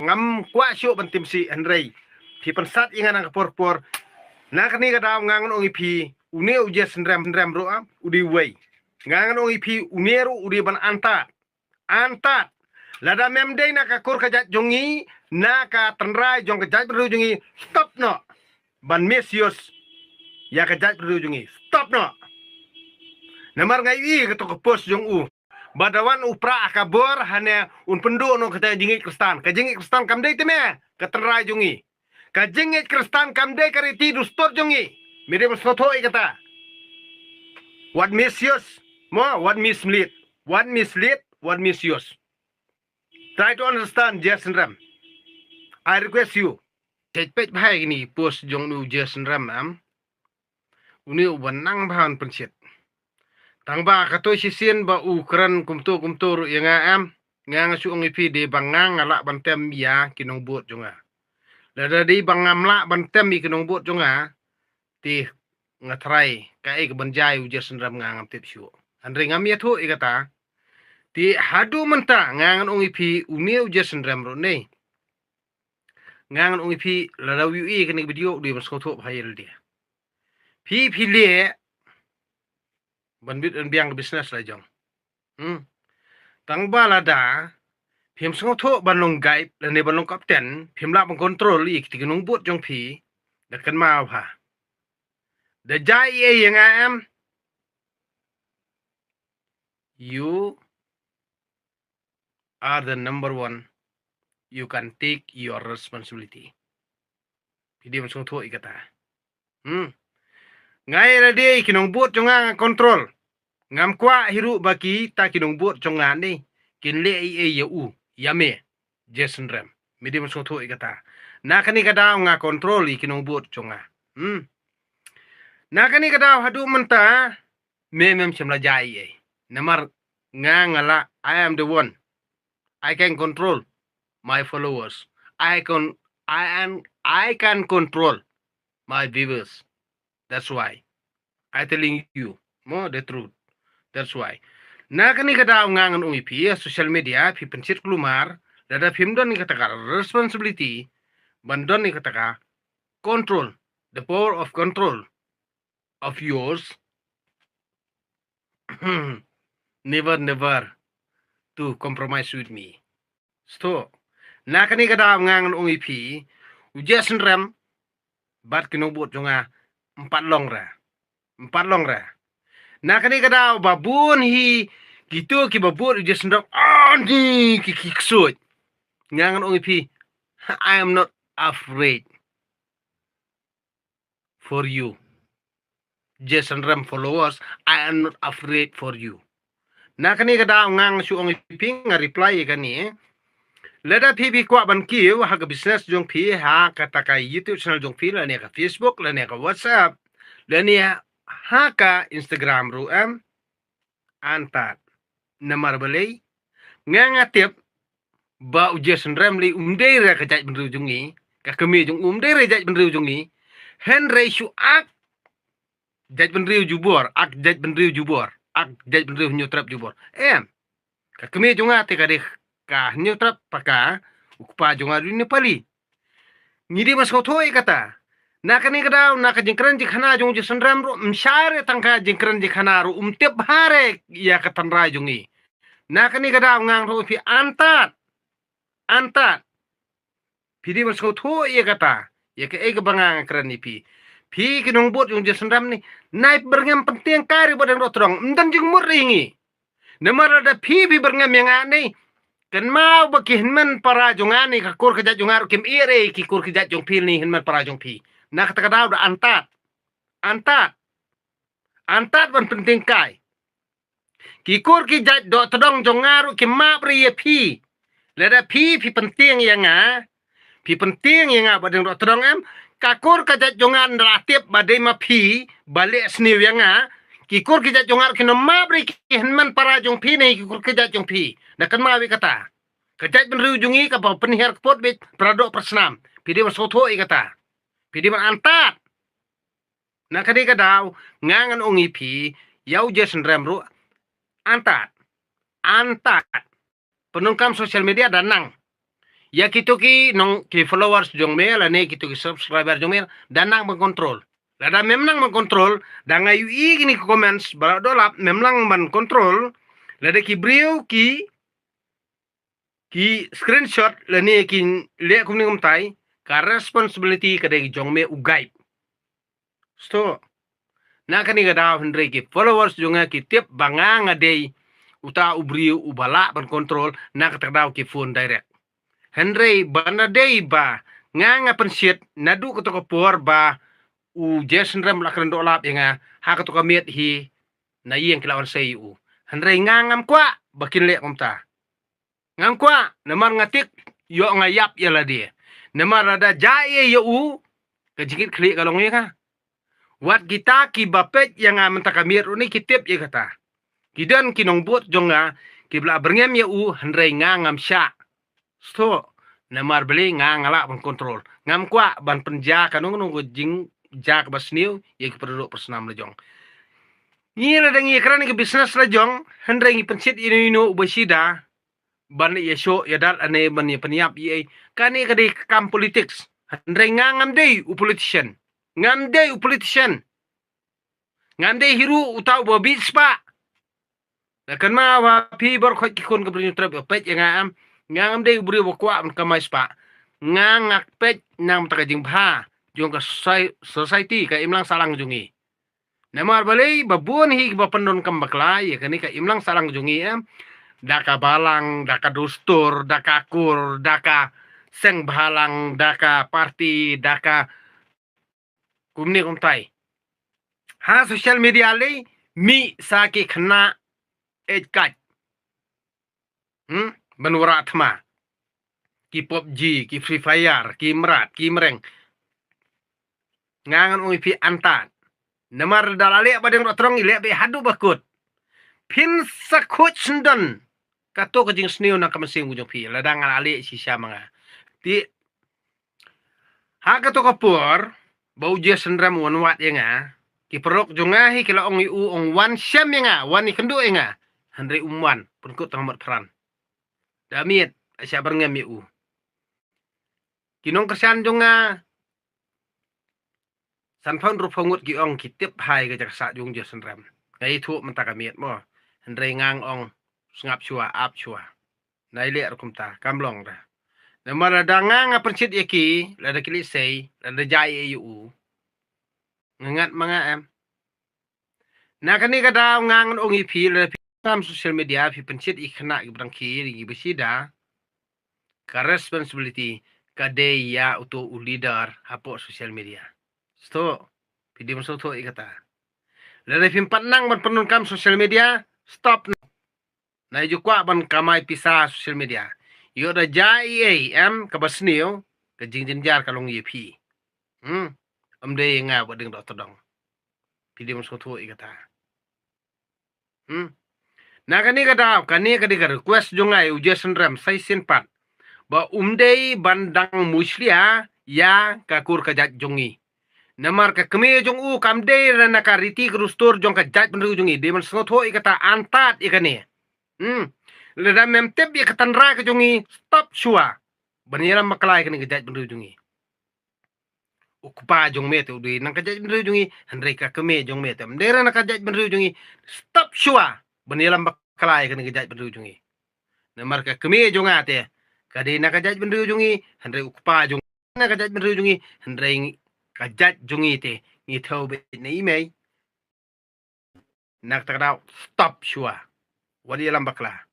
ngam kwa syo bantim si Andrei pi pensat ingan ang por na kani ka daw ngangon ongi pi une uje sendram ro udi wei ngangon ongi pi uneru udi ban anta lada memdei na ka kur ka jat jongi na ka tenrai jong ka jat beru jongi stop no ban mesios ya ka jat beru jongi stop no namar ngai i ka to ka pos jong u badawan upra akabor hanya un pendu no kata jingit kristan kamdei teme ka tenrai jongi ka jingit kristan kamdei kariti dustor jongi mere soto kata what misuse mo what mislead what misuse. Try to understand Jason Ram. I request you take page bhai ni post jong nu Jason Ram am uni ubanang bahan pensit tang ba katoy sisien ba ukran kumto ru yanga am nga su ngi pi de bangang ala bantem ya kinong bot jonga lada di bangam la bantem mi kinong bot jonga ti ngatrai ka ek banjai u Jason Ram nga ngam tip syu andre ngam ya thu ikata ti hadu menta ngangan ongi pi uneu Jason Ram ro nei ngangan ongi pi lada wi e kini video di mas khoto bhail dia pi le banbit en biang business la jong tang balada phim song tho banong guide la ne banong kapten phim la bang control ik ti nong bot jong pi da kan ma pha da jai e yang am you are the number one. You can take your responsibility. Pidi masong tho ikata. Ngai ra de kinong bot jonga control. Ngam kwa hiru baki ta kinong bot jonga ni. Kin le e ye u yame Jason Ram. Midi masong tho ikata. Na kani kada nga control kinong bot jonga. Na kani kada hadu menta memem semla jai e. Namar ngala I am the one. I can control my followers. I can control my viewers. That's why I telling you more the truth. That's why. Na kani kada ngangan umi pi social media pi pencit kelumar dada film don ni kata responsibility bandon ni kata control the power of control of yours. never to compromise with me. So, na kani kada ngangan ongi pi Jason Ram bat kinobot jonga empat long ra. Na kani kada babun hi gitu ki babut Jason Ram ani ki kiksut. Ngangan ongi pi I am not afraid for you. Jason Ram followers, I am not afraid for you. Na kani kada ngang su ongi pi nga reply kani lada pi kwa ban kiu ha ka business jong pi ha kata ka YouTube channel jong pi la ne ka Facebook la ne ka WhatsApp la ne ha ka Instagram ru am antat namar balai nga tip ba Jason Ram li umdei ra ka jaj benru jongi ka kemi jong umdei ra jaj benru jongi hen ratio ak jaj benru jubor ak jaj benru nyutrap jubor ka kemi jonga te ka deh ka nyutrap paka ukpa jonga ni pali ngidi mas ko thoi kata na kani kada na ka jingkran jikhana jong Jason Ram ro mshare tangka jingkran jikhana ro umtep hare ya ka tanra jongi na kani kada ngang ro pi antat pidi mas ko thoi kata ya ke eg bangang kran ni pi kinong bot jong Jason Ram ni naip berngam penting kari bodang ro trong mdan jing mur ringi namara da pi berngam yang ani kan mau baki hinman para jongani ka kur kejat jongar kim ire ki kur kejat jong pil ni hinman para jong pi na kata kada udah antat ban penting kai ki kur kejat do tedong jongaru kim ma pri pi lada pi penting yang badeng do tedong em ka kur kejat jongan ratip badai ma pi balik sniw yang ki kur kejat jongar ki ma pri ki hinman para jong pi ni ki kur kejat jong pi na kan mawi kata kejat benru jungi ka pa penihar kepot bit pradok persnam pidi masotho kata pidi man antat na kadi kadaw ngangan ongi pi yau Jason Ram ro antat penungkam sosial media danang Ya kita ki nong ki followers jong me la ne kita ki subscriber jong me dan nang mengkontrol. Lada memang mengkontrol dan ngayu i gini comments balak dolap memang mengkontrol. Lada ki brio ki screenshot la ne ki le kum ni tai ka responsibility ka de jong me ugai. Sto na kani ga daw hendre ki followers jong ki tip banga ngade uta ubrio ubala mengkontrol na ka daw ki phone direct. Henry bana day ba nga pensiet nadu ko to por ba u Jason Ram lakran do lap nga ha ko to miet hi na yeng kilawan say u Henry nga ngam kwa bakin le komta ngam kwa namar ngatik yo nga yap yala dia namar ada jae yo u kajikit kli kalong ka wat kita ki bapet yang menta kamir ni kitip ye kata kidan kinong bot jonga kibla berngem ya u Henry nga ngam sya so namar beli ngalak mengkontrol ngam kwa ban penja kanung nung jing jak basniu ye penduduk persnam lejong ni la dang ye kran ke business lejong hendreng pensit ino ubasida ban ye show ya dal ane ban ye peniap ye kani kadi kam politics hendreng ngam dei u politician ngam dei u politician ngam dei hiru utau bo bispa kan ma wa pi bor khot ki kon ke brin trap pet yang am ngam dei buri bo kwa ka mai spa ngak pet nang ta jing pha jong ka society ka imlang salang jungi namar balai babun hi ba pendon kam bakla ye kani ka imlang salang jungi am daka balang daka dustur daka kur daka seng balang daka parti daka kumni kumtai ha social media le mi saki khna ejkat benura thma ki PUBG ki Free Fire ki Merat ki Mereng ngangan ui pi antat namar dalale badeng rotrong ile be hadu bakut pin sakut sendon kato kajing sniu na kamasing ujung pi ladang ale si manga ti ha kato kapur bau je sendram wan wat yenga ki perok jonga hi kila ong u ong wan syam yenga wan ni kendu yenga handre umwan pun kut tamat peran damit asya berngem u kinong kersan jonga san phon ru phongut ki ong ki tip hai ga jak sa jung je sendram ngai thu man takamiet mo handre ngang ong ngap chua ap chua nai le kum ta kamlong da namara dangang apercit yaki lada kili sei lada jai yu ngat mga em na kani kada ngang ong ipi lada tam social media pi pencit ikhna gi brangki gi besida ka responsibility kade ya uto leader hapo social media sto pidi maso to ikata lada pimpat nang ban penun kam social media stop na jukwa ban kamai pisa social media yo da jai em ka basnio ka jingjin jar kalong yepi amde nga bading do todong pidi maso to ikata na kani ka request jongai ujasan ram sai sin pat ba umdei bandang muslia ya kakur kajat jongi namar ka keme jong u kamde rana ka riti krustur jong ka jat benru jongi de man so to ikata antat ikane leda memtep ya katanra ka jongi stop shua banira maklai kani ka jat benru jongi ukpa jong me te udi nang ka jat benru jongi handre ka keme jong me te mdera na ka jat benru jongi stop shua banira maklai kani ka jat benru jongi namar ka keme jonga te kade na kajat benru jungi handre ukpa jung na kajat benru jungi handre kajat jungi te ni thau be nei mai nak takdau stop shua wali lam bakla